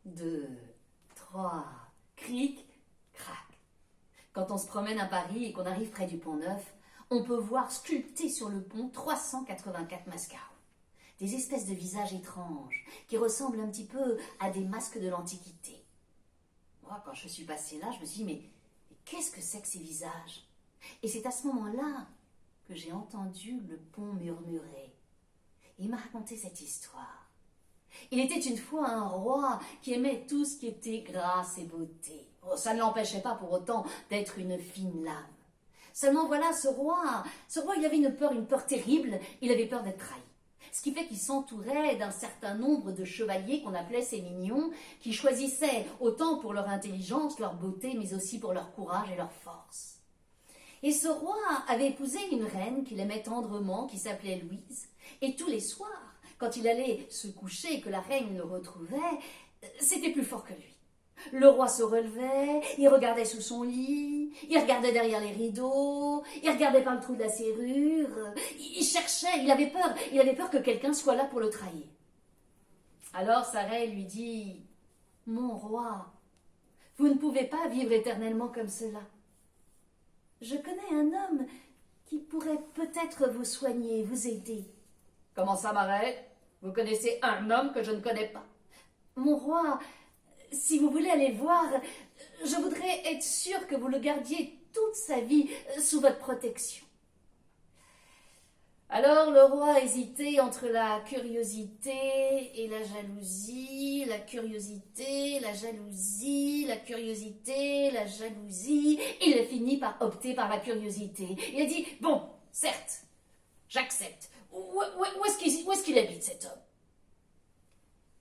2, 3, cric, crac. Quand on se promène à Paris et qu'on arrive près du Pont-Neuf, on peut voir sculptés sur le pont 384 mascarons. Des espèces de visages étranges qui ressemblent un petit peu à des masques de l'Antiquité. Moi, quand je suis passée là, je me suis dit, mais qu'est-ce que c'est que ces visages? Et c'est à ce moment-là que j'ai entendu le pont murmurer. Il m'a raconté cette histoire. Il était une fois un roi qui aimait tout ce qui était grâce et beauté. Oh, ça ne l'empêchait pas pour autant d'être une fine lame. Seulement voilà, ce roi, il avait une peur terrible, il avait peur d'être trahi. Ce qui fait qu'il s'entourait d'un certain nombre de chevaliers qu'on appelait ses mignons, qui choisissaient autant pour leur intelligence, leur beauté, mais aussi pour leur courage et leur force. Et ce roi avait épousé une reine qu'il aimait tendrement, qui s'appelait Louise, et tous les soirs, quand il allait se coucher et que la reine le retrouvait, c'était plus fort que lui. Le roi se relevait, il regardait sous son lit, il regardait derrière les rideaux, il regardait par le trou de la serrure, il cherchait, il avait peur que quelqu'un soit là pour le trahir. Alors sa reine lui dit, « Mon roi, vous ne pouvez pas vivre éternellement comme cela. Je connais un homme qui pourrait peut-être vous soigner, vous aider. » « Comment ça, ma reine? Vous connaissez un homme que je ne connais pas. »« Mon roi, si vous voulez aller voir, je voudrais être sûre que vous le gardiez toute sa vie sous votre protection. » Alors le roi hésitait entre la curiosité et la jalousie, la curiosité, la jalousie, la curiosité, la jalousie. Il a fini par opter par la curiosité. Il a dit, bon, certes, j'accepte. Où est-ce qu'il habite, cet homme?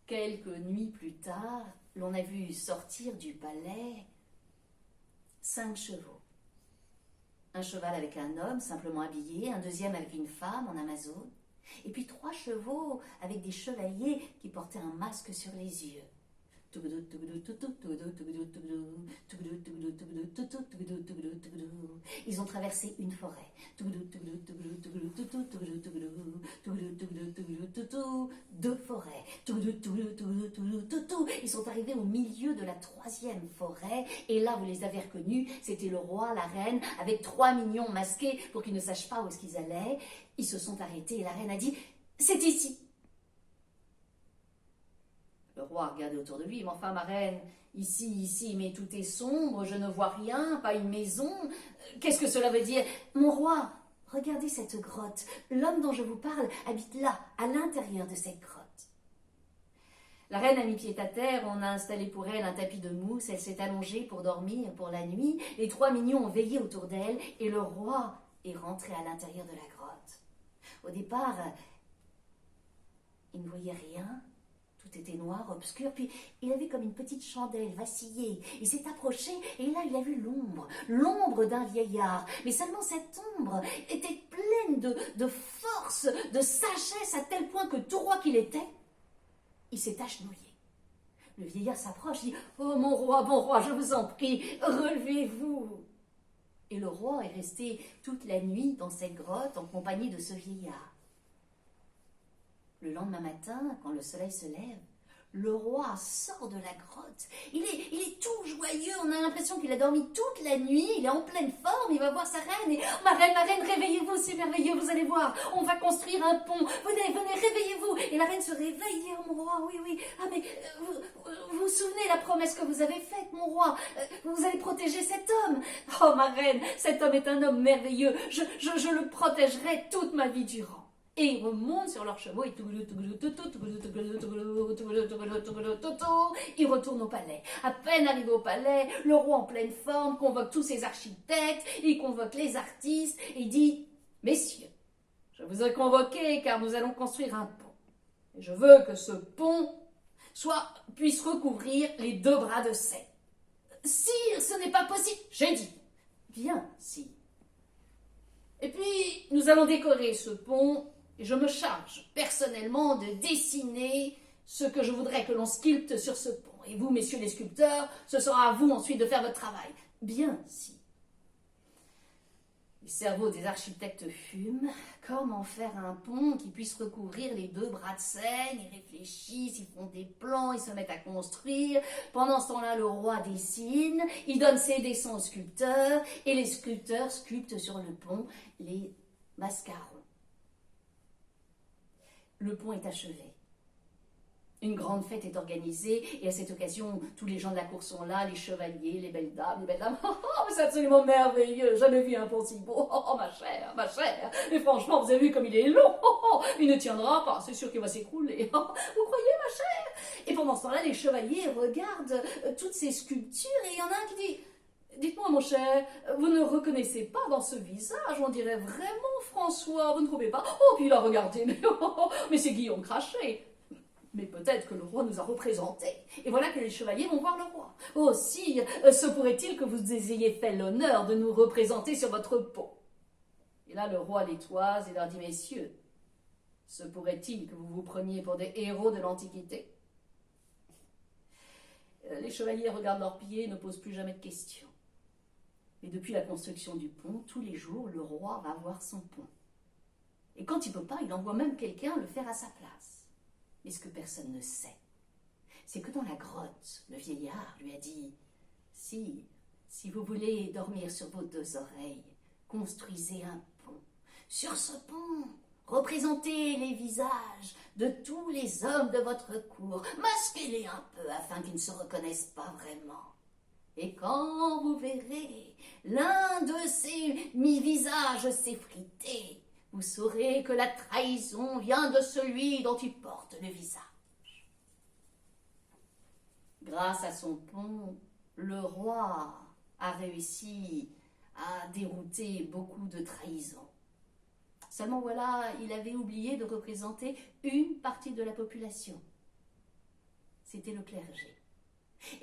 Quelques nuits plus tard, l'on a vu sortir du palais 5 chevaux. Un cheval avec un homme simplement habillé, un deuxième avec une femme en Amazone, et puis 3 chevaux avec des chevaliers qui portaient un masque sur les yeux. Ils ont traversé une forêt. 2 forêts. Ils sont arrivés au milieu de la 3e forêt. Et là, vous les avez reconnus. C'était le roi, la reine, avec 3 mignons masqués pour qu'ils ne sachent pas où est-ce qu'ils allaient. Ils se sont arrêtés et la reine a dit « C'est ici !» Le roi a regardé autour de lui, mais enfin, ma reine, ici, mais tout est sombre, je ne vois rien, pas une maison. Qu'est-ce que cela veut dire? Mon roi, regardez cette grotte. L'homme dont je vous parle habite là, à l'intérieur de cette grotte. La reine a mis pied à terre, on a installé pour elle un tapis de mousse, elle s'est allongée pour dormir pour la nuit. Les 3 mignons ont veillé autour d'elle et le roi est rentré à l'intérieur de la grotte. Au départ, il ne voyait rien. Tout était noir, obscur, puis il a vu comme une petite chandelle vaciller. Il s'est approché et là il a vu l'ombre d'un vieillard. Mais seulement cette ombre était pleine de force, de sagesse, à tel point que tout roi qu'il était, il s'est agenouillé. Le vieillard s'approche, dit « Oh mon roi, bon roi, je vous en prie, relevez-vous !» Et le roi est resté toute la nuit dans cette grotte en compagnie de ce vieillard. Le lendemain matin, quand le soleil se lève, le roi sort de la grotte. Il est tout joyeux, on a l'impression qu'il a dormi toute la nuit, il est en pleine forme, il va voir sa reine. Et « Ma reine, réveillez-vous, c'est merveilleux, vous allez voir, on va construire un pont, venez, réveillez-vous !» Et la reine se réveille, dit « Oh mon roi, oui, ah mais vous vous souvenez la promesse que vous avez faite, mon roi, vous allez protéger cet homme. Oh ma reine, cet homme est un homme merveilleux, je le protégerai toute ma vie durant. » Et ils remontent sur leurs chevaux et ils retournent au palais. À peine arrivé au palais, le roi en pleine forme convoque tous ses architectes, il convoque les artistes et dit « Messieurs, je vous ai convoqués car nous allons construire un pont. Et je veux que ce pont puisse recouvrir les 2 bras de Seine. » « Sire, ce n'est pas possible. » J'ai dit « Bien, sire. » Et puis, nous allons décorer ce pont et je me charge personnellement de dessiner ce que je voudrais que l'on sculpte sur ce pont. Et vous, messieurs les sculpteurs, ce sera à vous ensuite de faire votre travail. Bien, si. Les cerveaux des architectes fument. Comment faire un pont qui puisse recouvrir les deux bras de Seine? Ils réfléchissent, ils font des plans, ils se mettent à construire. Pendant ce temps-là, le roi dessine, il donne ses dessins aux sculpteurs, et les sculpteurs sculptent sur le pont les mascarons. Le pont est achevé. Une grande fête est organisée et à cette occasion, tous les gens de la cour sont là, les chevaliers, les belles dames, c'est absolument merveilleux, jamais vu un pont si beau, ma chère, mais franchement, vous avez vu comme il est long, il ne tiendra pas, c'est sûr qu'il va s'écrouler, vous croyez, ma chère? Et pendant ce temps-là, les chevaliers regardent toutes ces sculptures et il y en a un qui dit: dites-moi, mon cher, vous ne reconnaissez pas dans ce visage, on dirait vraiment François, vous ne trouvez pas? Oh, puis il a regardé, mais c'est Guillaume Craché. Mais peut-être que le roi nous a représentés. Et voilà que les chevaliers vont voir le roi. Oh, sire, se pourrait-il que vous ayez fait l'honneur de nous représenter sur votre pont? Et là, le roi les toise et leur dit: messieurs, se pourrait-il que vous vous preniez pour des héros de l'Antiquité? Les chevaliers regardent leurs pieds et ne posent plus jamais de questions. Mais depuis la construction du pont, tous les jours, le roi va voir son pont. Et quand il ne peut pas, il envoie même quelqu'un le faire à sa place. Mais ce que personne ne sait, c'est que dans la grotte, le vieillard lui a dit: si vous voulez dormir sur vos deux oreilles, construisez un pont. Sur ce pont, représentez les visages de tous les hommes de votre cour, masquez-les un peu afin qu'ils ne se reconnaissent pas vraiment. Et quand vous verrez l'un de ces mi-visages s'effriter, vous saurez que la trahison vient de celui dont il porte le visage. Grâce à son pont, le roi a réussi à dérouter beaucoup de trahisons. Seulement voilà, il avait oublié de représenter une partie de la population. C'était le clergé.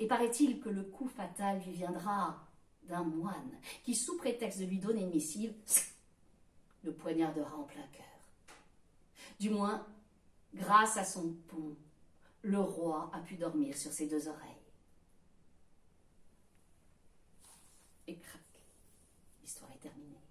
Et paraît-il que le coup fatal lui viendra d'un moine qui, sous prétexte de lui donner une missive, le poignardera en plein cœur. Du moins, grâce à son pont, le roi a pu dormir sur ses deux oreilles. Et crac, l'histoire est terminée.